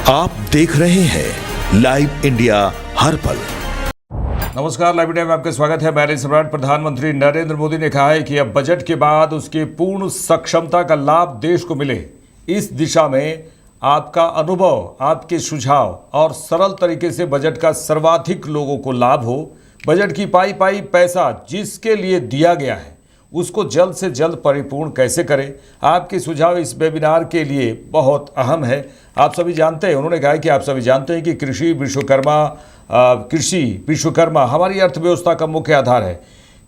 आप देख रहे हैं लाइव इंडिया हर पल। नमस्कार, लाइव इंडिया में आपका स्वागत है। मैं सम्राट। प्रधानमंत्री नरेंद्र मोदी ने कहा है कि अब बजट के बाद उसके पूर्ण सक्षमता का लाभ देश को मिले। इस दिशा में आपका अनुभव, आपके सुझाव और सरल तरीके से बजट का सर्वाधिक लोगों को लाभ हो। बजट की पाई पाई पैसा जिसके लिए दिया गया है उसको जल्द से जल्द परिपूर्ण कैसे करें, आपके सुझाव इस वेबिनार के लिए बहुत अहम है। आप सभी जानते हैं, उन्होंने कहा कि आप सभी जानते हैं कि कृषि विश्वकर्मा हमारी अर्थव्यवस्था का मुख्य आधार है।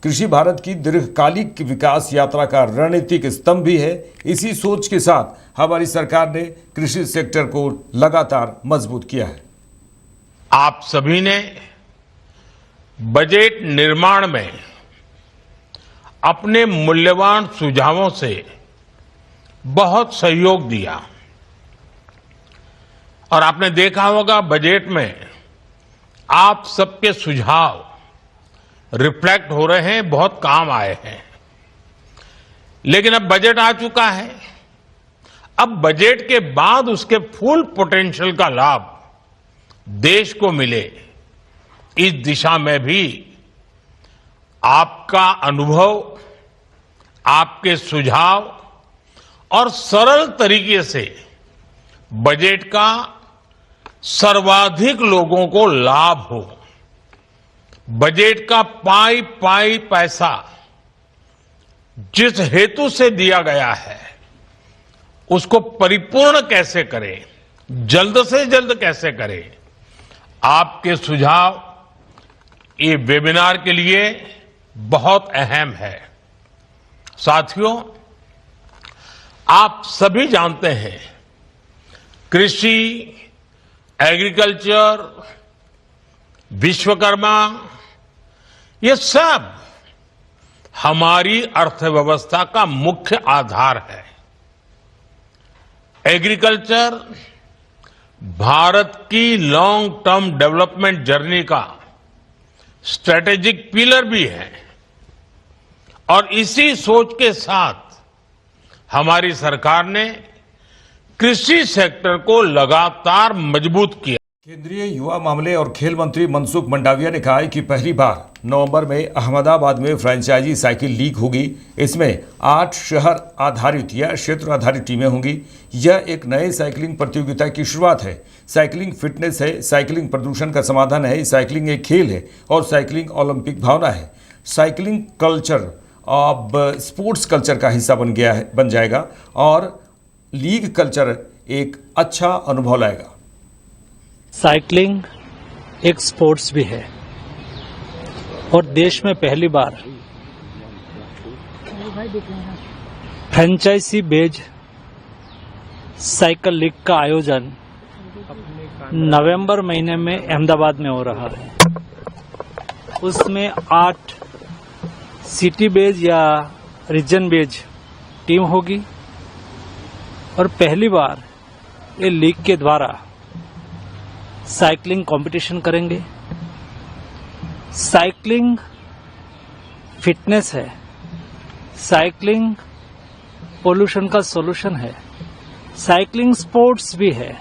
कृषि भारत की दीर्घकालिक विकास यात्रा का रणनीतिक स्तंभ भी है। इसी सोच के साथ हमारी सरकार ने कृषि सेक्टर को लगातार मजबूत किया है। आप सभी ने बजट निर्माण में अपने मूल्यवान सुझावों से बहुत सहयोग दिया और आपने देखा होगा बजट में आप सबके सुझाव रिफ्लेक्ट हो रहे हैं, बहुत काम आए हैं। लेकिन अब बजट आ चुका है। अब बजट के बाद उसके फुल पोटेंशियल का लाभ देश को मिले, इस दिशा में भी आपका अनुभव, आपके सुझाव और सरल तरीके से बजट का सर्वाधिक लोगों को लाभ हो। बजट का पाई पाई पैसा जिस हेतु से दिया गया है उसको परिपूर्ण कैसे करें, जल्द से जल्द कैसे करें, आपके सुझाव ये वेबिनार के लिए बहुत अहम है। साथियों, आप सभी जानते हैं कृषि, एग्रीकल्चर, विश्वकर्मा, ये सब हमारी अर्थव्यवस्था का मुख्य आधार है। एग्रीकल्चर भारत की लॉन्ग टर्म डेवलपमेंट जर्नी का स्ट्रेटेजिक पिलर भी है और इसी सोच के साथ हमारी सरकार ने कृषि सेक्टर को लगातार मजबूत किया। केंद्रीय युवा मामले और खेल मंत्री मनसुख मंडाविया ने कहा है कि पहली बार नवंबर में अहमदाबाद में फ्रेंचाइजी साइकिल लीग होगी। इसमें 8 शहर आधारित या क्षेत्र आधारित टीमें होंगी। यह एक नए साइकिलिंग प्रतियोगिता की शुरुआत है। साइकिलिंग फिटनेस है, साइकिलिंग प्रदूषण का समाधान है, साइकिलिंग एक खेल है और साइकिलिंग ओलंपिक भावना है। साइकिलिंग कल्चर अब स्पोर्ट्स कल्चर का हिस्सा बन जाएगा और लीग कल्चर एक अच्छा अनुभव लाएगा। साइकिलिंग एक स्पोर्ट्स भी है और देश में पहली बार फ्रेंचाइजी बेस्ड साइकिल लीग का आयोजन नवंबर महीने में अहमदाबाद में हो रहा है। उसमें 8 सिटी बेस्ड या रीजन बेस्ड टीम होगी और पहली बार ये लीग के द्वारा साइकिलिंग कंपटीशन करेंगे। साइकिलिंग फिटनेस है, साइकिलिंग पोल्यूशन का सॉल्यूशन है, साइकिलिंग स्पोर्ट्स भी है,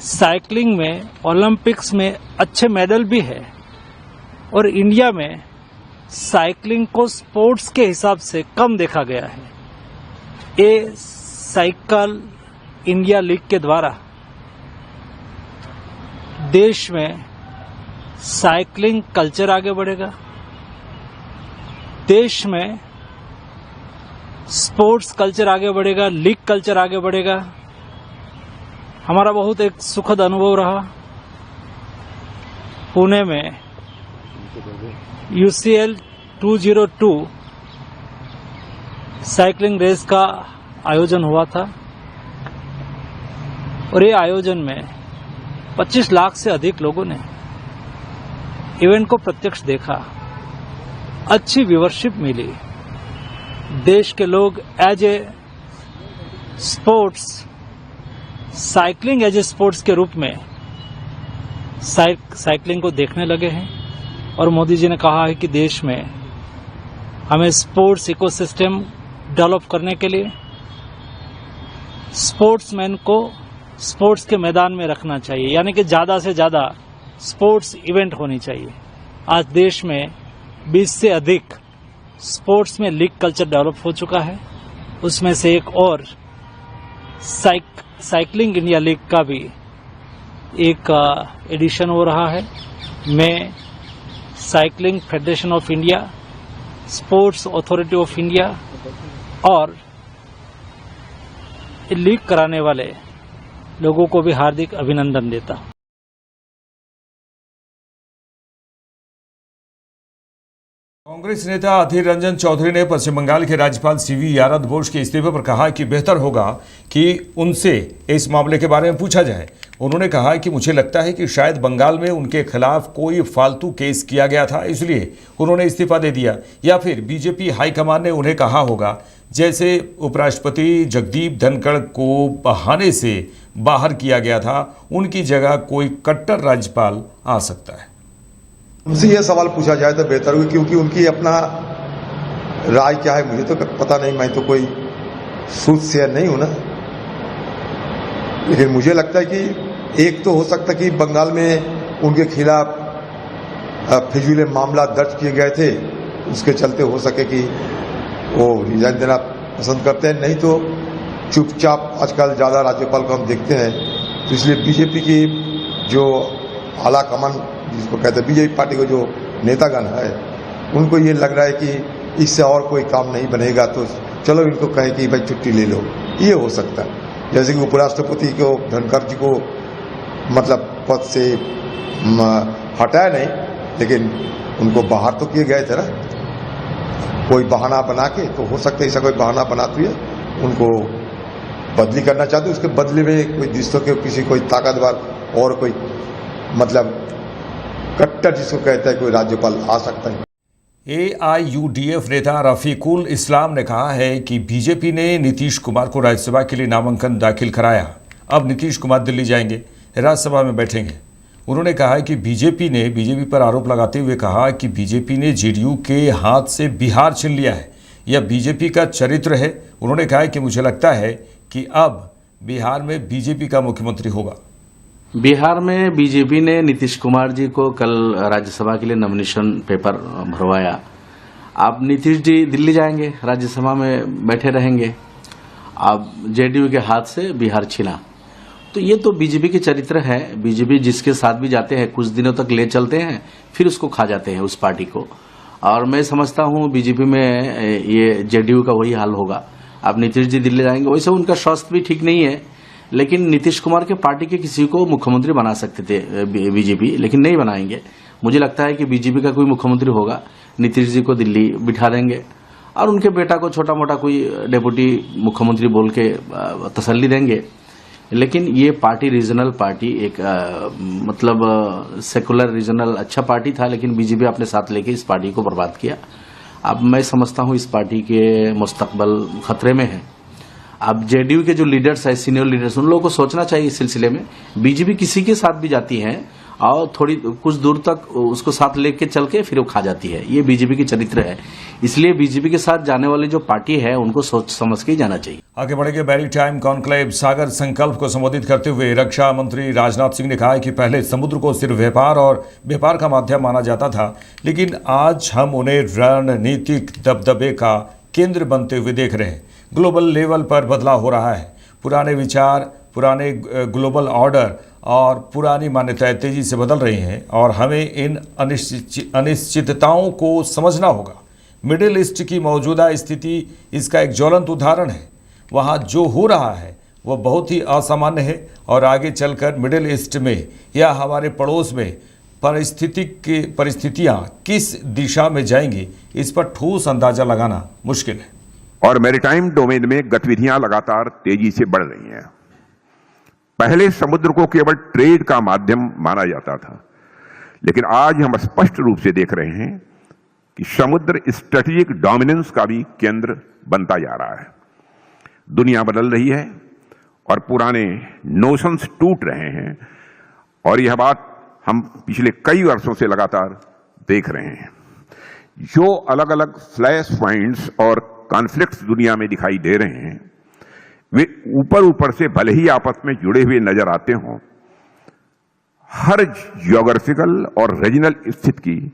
साइकिलिंग में ओलंपिक्स में अच्छे मेडल भी है और इंडिया में साइकिलिंग को स्पोर्ट्स के हिसाब से कम देखा गया है। ये साइकिल इंडिया लीग के द्वारा देश में साइकिलिंग कल्चर आगे बढ़ेगा, देश में स्पोर्ट्स कल्चर आगे बढ़ेगा, लीग कल्चर आगे बढ़ेगा। हमारा बहुत एक सुखद अनुभव रहा। पुणे में UCL 202 साइकिलिंग रेस का आयोजन हुआ था और ये आयोजन में 25 लाख से अधिक लोगों ने इवेंट को प्रत्यक्ष देखा। अच्छी व्यूअरशिप मिली। देश के लोग as a sports, cycling as a sports के रूप में साइकिलिंग को देखने लगे हैं और मोदी जी ने कहा है कि देश में हमें स्पोर्ट्स इकोसिस्टम डेवलप करने के लिए स्पोर्ट्समैन को स्पोर्ट्स के मैदान में रखना चाहिए, यानी कि ज़्यादा से ज़्यादा स्पोर्ट्स इवेंट होनी चाहिए। आज देश में 20 से अधिक स्पोर्ट्स में लीग कल्चर डेवलप हो चुका है। उसमें से एक और साइकिलिंग इंडिया लीग का भी एक एडिशन हो रहा है। मैं cycling federation of India, sports authority of India और लीग कराने वाले लोगों को भी हार्दिक अभिनंदन देता हूं। कांग्रेस नेता अधीर रंजन चौधरी ने पश्चिम बंगाल के राज्यपाल सीवी यादव बोस के इस्तीफे पर कहा कि बेहतर होगा कि उनसे इस मामले के बारे में पूछा जाए। उन्होंने कहा कि मुझे लगता है कि शायद बंगाल में उनके खिलाफ कोई फालतू केस किया गया था, इसलिए उन्होंने इस्तीफा दे दिया, या फिर बीजेपी हाईकमान ने उन्हें कहा होगा, जैसे उपराष्ट्रपति जगदीप धनखड़ को बहाने से बाहर किया गया था, उनकी जगह कोई कट्टर राज्यपाल आ सकता है। उनसे यह सवाल पूछा जाए तो बेहतर होगा, क्योंकि उनकी अपना राय क्या है मुझे तो पता नहीं, मैं तो कोई सूद शेयर नहीं हूं ना। लेकिन मुझे लगता है कि एक तो हो सकता है कि बंगाल में उनके खिलाफ फिजूल मामला दर्ज किए गए थे, उसके चलते हो सके कि वो रिजाइन देना पसंद करते हैं, नहीं तो चुपचाप आजकल ज़्यादा राज्यपाल को हम देखते हैं। तो इसलिए बीजेपी की जो आला कमान जिसको कहते हैं, बीजेपी पार्टी को जो नेतागण है, उनको ये लग रहा है कि इससे और कोई काम नहीं बनेगा, तो चलो इनको कहे कि भाई छुट्टी ले लो, ये हो सकता है। जैसे कि उपराष्ट्रपति को धनखड़ जी को मतलब पद से हटाया नहीं, लेकिन उनको बाहर तो किए गए थे ना, कोई बहाना बना के। तो हो सकता है ऐसा कोई बहाना बनाते हुए उनको बदली करना चाहते, उसके बदले में कोई जिसको के किसी कोई ताकतवर और कोई मतलब कट्टर जिसको कहता है कोई राज्यपाल आ सकता है। AIUDF नेता रफीकुल इस्लाम ने कहा है कि बीजेपी ने नीतीश कुमार को राज्यसभा के लिए नामांकन दाखिल कराया। अब नीतीश कुमार दिल्ली जाएंगे, राज्यसभा में बैठेंगे। उन्होंने कहा है कि बीजेपी पर आरोप लगाते हुए कहा कि बीजेपी ने जेडीयू के हाथ से बिहार छीन लिया है, यह बीजेपी का चरित्र है। उन्होंने कहा है कि मुझे लगता है कि अब बिहार में बीजेपी का मुख्यमंत्री होगा। बिहार में बीजेपी ने नीतीश कुमार जी को कल राज्यसभा के लिए नॉमिनेशन पेपर भरवाया। अब नीतीश जी दिल्ली जाएंगे, राज्यसभा में बैठे रहेंगे। अब जेडीयू के हाथ से बिहार छीना, तो ये तो बीजेपी के चरित्र है। बीजेपी जिसके साथ भी जाते हैं कुछ दिनों तक ले चलते हैं, फिर उसको खा जाते हैं उस पार्टी को। और मैं समझता हूँ बीजेपी में ये जेडीयू का वही हाल होगा। अब नीतीश जी दिल्ली जाएंगे, वैसे उनका स्वास्थ्य भी ठीक नहीं है, लेकिन नीतीश कुमार के पार्टी के किसी को मुख्यमंत्री बना सकते थे बीजेपी, लेकिन नहीं बनाएंगे। मुझे लगता है कि बीजेपी का कोई मुख्यमंत्री होगा, नीतीश जी को दिल्ली बिठा देंगे और उनके बेटा को छोटा मोटा कोई डेप्यूटी मुख्यमंत्री बोल के तसल्ली देंगे। लेकिन ये पार्टी रीजनल पार्टी एक मतलब सेकुलर रीजनल अच्छा पार्टी था, लेकिन बीजेपी अपने साथ लेके इस पार्टी को बर्बाद किया। अब मैं समझता हूँ इस पार्टी के मुस्तकबल खतरे में है। अब जेडीयू के जो लीडर्स है, सीनियर लीडर्स, उन लोगों को सोचना चाहिए इस सिलसिले में। बीजेपी किसी के साथ भी जाती है और थोड़ी कुछ दूर तक उसको साथ लेके चल के फिर वो खा जाती है, ये बीजेपी की चरित्र है। इसलिए बीजेपी के साथ जाने वाली जो पार्टी है उनको सोच समझ के ही जाना चाहिए। आगे बढ़ेंगे। मैरीटाइम कॉन्क्लेव सागर संकल्प को संबोधित करते हुए रक्षा मंत्री राजनाथ सिंह ने कहा कि पहले समुद्र को सिर्फ व्यापार का माध्यम माना जाता था, लेकिन आज हम उन्हें रणनीतिक दबदबे का केंद्र बनते हुए देख रहे हैं। ग्लोबल लेवल पर बदलाव हो रहा है। पुराने विचार, पुराने ग्लोबल ऑर्डर और पुरानी मान्यताएं तेजी से बदल रही हैं और हमें इन अनिश्चितताओं को समझना होगा। मिडिल ईस्ट की मौजूदा स्थिति इसका एक ज्वलंत उदाहरण है। वहाँ जो हो रहा है वह बहुत ही असामान्य है और आगे चलकर मिडिल ईस्ट में या हमारे पड़ोस में परिस्थितियाँ किस दिशा में जाएंगी, इस पर ठोस अंदाजा लगाना मुश्किल है। और मैरीटाइम डोमेन में गतिविधियां लगातार तेजी से बढ़ रही हैं। पहले समुद्र को केवल ट्रेड का माध्यम माना जाता था, लेकिन आज हम स्पष्ट रूप से देख रहे हैं कि समुद्र स्ट्रेटेजिक डोमिनेंस का भी केंद्र बनता जा रहा है। दुनिया बदल रही है और पुराने नोशंस टूट रहे हैं, और यह बात हम पिछले कई वर्षों से लगातार देख रहे हैं। जो अलग अलग फ्लैश पॉइंट्स और कॉन्फ्लिक्ट्स दुनिया में दिखाई दे रहे हैं, वे ऊपर ऊपर से भले ही आपस में जुड़े हुए नजर आते हों, हर ज्योग्राफिकल और रीजनल स्थिति की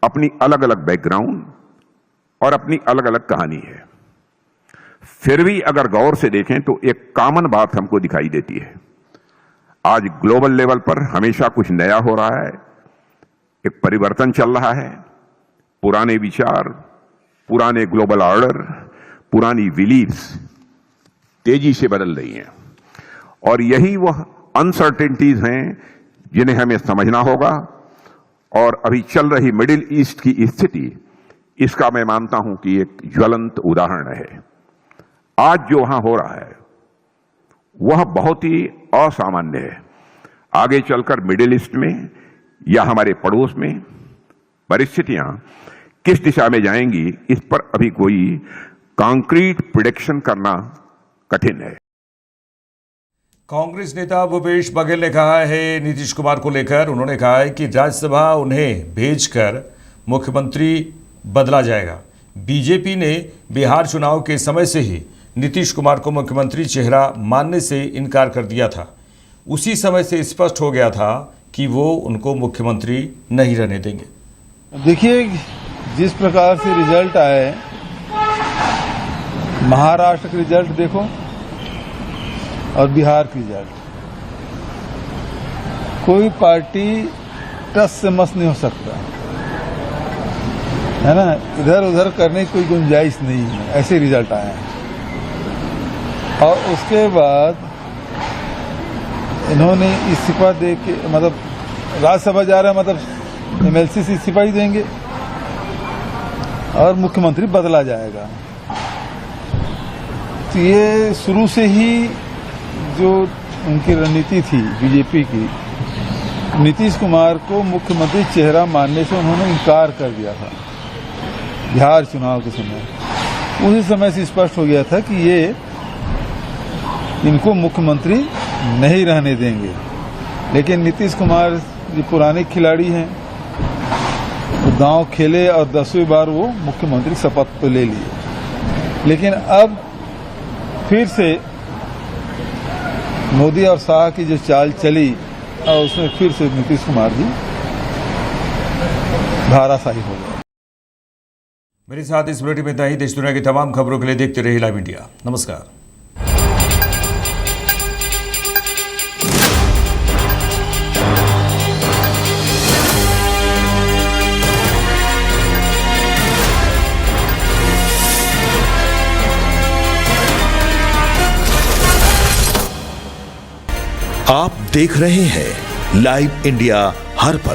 अपनी अलग अलग बैकग्राउंड और अपनी अलग अलग कहानी है। फिर भी अगर गौर से देखें तो एक कॉमन बात हमको दिखाई देती है। आज ग्लोबल लेवल पर हमेशा कुछ नया हो रहा है, एक परिवर्तन चल रहा है। पुराने विचार, पुराने ग्लोबल ऑर्डर, पुरानी बिलीफ्स तेजी से बदल रही हैं और यही वह अनसर्टेनिटीज हैं जिन्हें हमें समझना होगा। और अभी चल रही मिडिल ईस्ट की स्थिति इसका मैं मानता हूं कि एक ज्वलंत उदाहरण है। आज जो वहां हो रहा है वह बहुत ही असामान्य है। आगे चलकर मिडिल ईस्ट में या हमारे पड़ोस में परिस्थितियां किस दिशा में जाएंगी, इस पर अभी कोई कॉन्क्रीट प्रेडिक्शन करना कठिन है। कांग्रेस नेता भूपेश बघेल ने कहा है नीतीश कुमार को लेकर, उन्होंने कहा है कि राज्यसभा उन्हें भेजकर मुख्यमंत्री बदला जाएगा। बीजेपी ने बिहार चुनाव के समय से ही नीतीश कुमार को मुख्यमंत्री चेहरा मानने से इनकार कर दिया था। उसी समय से स्पष्ट हो गया था कि वो उनको मुख्यमंत्री नहीं रहने देंगे। देखिए, जिस प्रकार से रिजल्ट आए, महाराष्ट्र के रिजल्ट देखो और बिहार की रिजल्ट, कोई पार्टी टस से मस नहीं हो सकता है ना। इधर उधर करने की कोई गुंजाइश नहीं है, ऐसे रिजल्ट आए हैं। और उसके बाद इन्होंने इस्तीफा दे के, मतलब राज्यसभा जा रहा है, मतलब एमएलसी से इस्तीफा ही देंगे और मुख्यमंत्री बदला जाएगा। तो ये शुरू से ही जो उनकी रणनीति थी बीजेपी की, नीतीश कुमार को मुख्यमंत्री चेहरा मानने से उन्होंने इनकार कर दिया था बिहार चुनाव के समय। उसी समय से स्पष्ट हो गया था कि ये इनको मुख्यमंत्री नहीं रहने देंगे। लेकिन नीतीश कुमार जो पुराने खिलाड़ी हैं, वो दांव खेले और 10वीं बार वो मुख्यमंत्री शपथ तो ले लिए। लेकिन अब फिर से मोदी और शाह की जो चाल चली और उसमें फिर से नीतीश कुमार जी धाराशाही हो गए। मेरे साथ इस बुलेटिन में इतना ही। देश दुनिया की तमाम खबरों के लिए देखते रहिए लाइव इंडिया। नमस्कार। आप देख रहे हैं लाइव इंडिया हर पल।